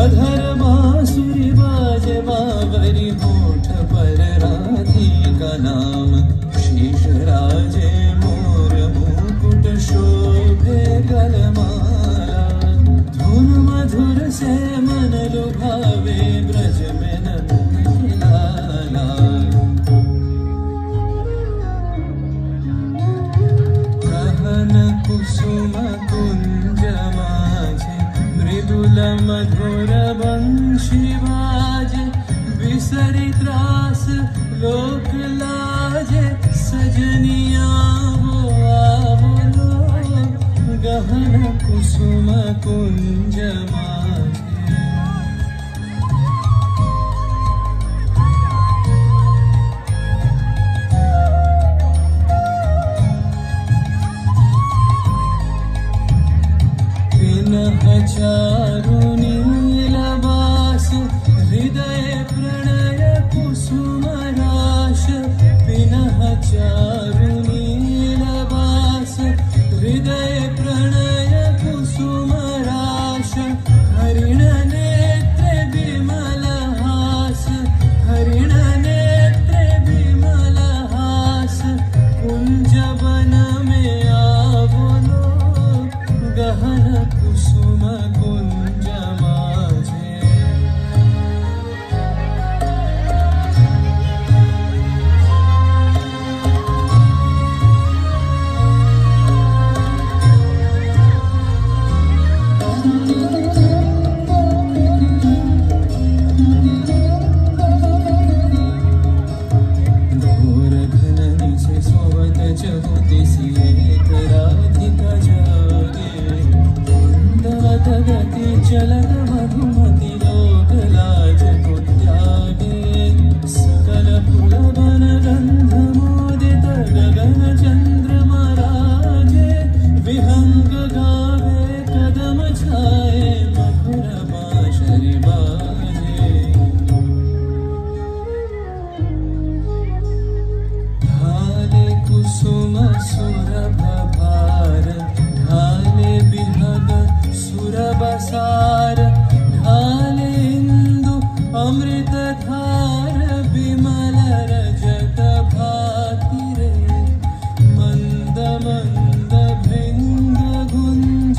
अधर बांसुरी बाजे बावरी होठ पर राधिका नाम शीश राजे मोर मुकुट शोभे गलमाला धुन मधुर से मन लुभावे ब्रज में नंद लाला कहन कुसुम कुंज माझे मृदुल मधुर वंशी बाजे बिसरी त्रास लोक लाजे सजनिया वो आवलो गहन कुसुम कुंज माझे चारु नीलवास हृदय प्रणय कुसुम राश पिनः चारु नीलवास हृदय प्रणय कुसुम राश हरिण नेत्र विमल हास हरिण नेत्र विमल हास कुंज वन में आवलो गहन कुसुम कुंज माझे घोर घन से सोवत चहुदिसी एक राधिका जागे गति चलत मधुमति लोक लाज को त्यागे सकल फूल वन गंध मोदित गगन चंद्रमा राजे विहंग गावे कदम छाए मधुर बांसुरी बाजे ढाले कुसुम सुरभ भार ढाले बिहग सुरबसार ढाले इंदु अमृत धार विमल रजत भाति रे मंद मंद भृंग गुंज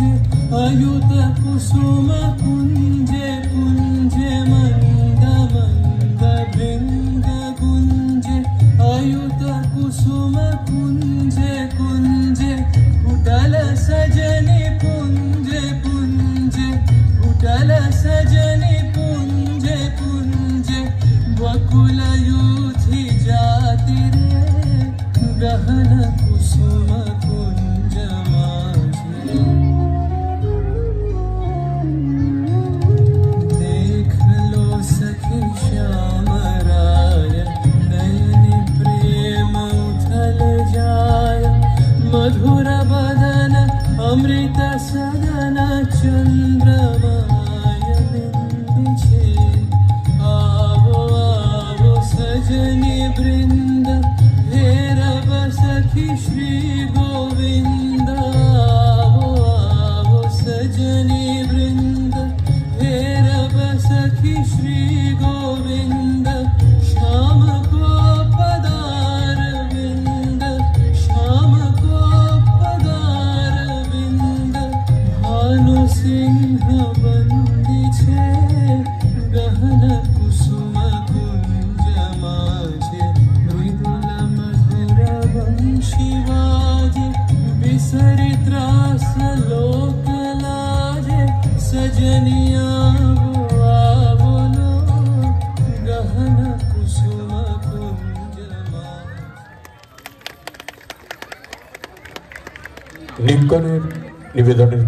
अयुत कुसुम कुंजे कुंजे मंद मंद भृंग गुंजे अयुत कुसुम कुंजे कुंजे कुटल सजनी पुंजे पुंजे कुटल सजनी पुंजे पुंजे वकुल यूथी जाति रे गहन कुसुम कुंज माझे देख लो सखी श्याम राय नयनी प्रेम उथल जाय मधुर बदन अमृत सदन चंद्रमाय बिंदु छे आवो आवो सजनी वृंद हेरब सखी श्री गोविंद आवो आवो सजनी वृंद हेरब सखी श्री गोविंद श्याम को पदार विंद श्याम को पदार विंद भानु सिंह बंदी छे गहन कुसुम कुंज माझे मृदुल मधुर वंशी बाजे बिसरी त्रास लोक लाजे सजनिया वो आवलो गहन कुसुम कुंज माझे लिंकনের নিবেদনের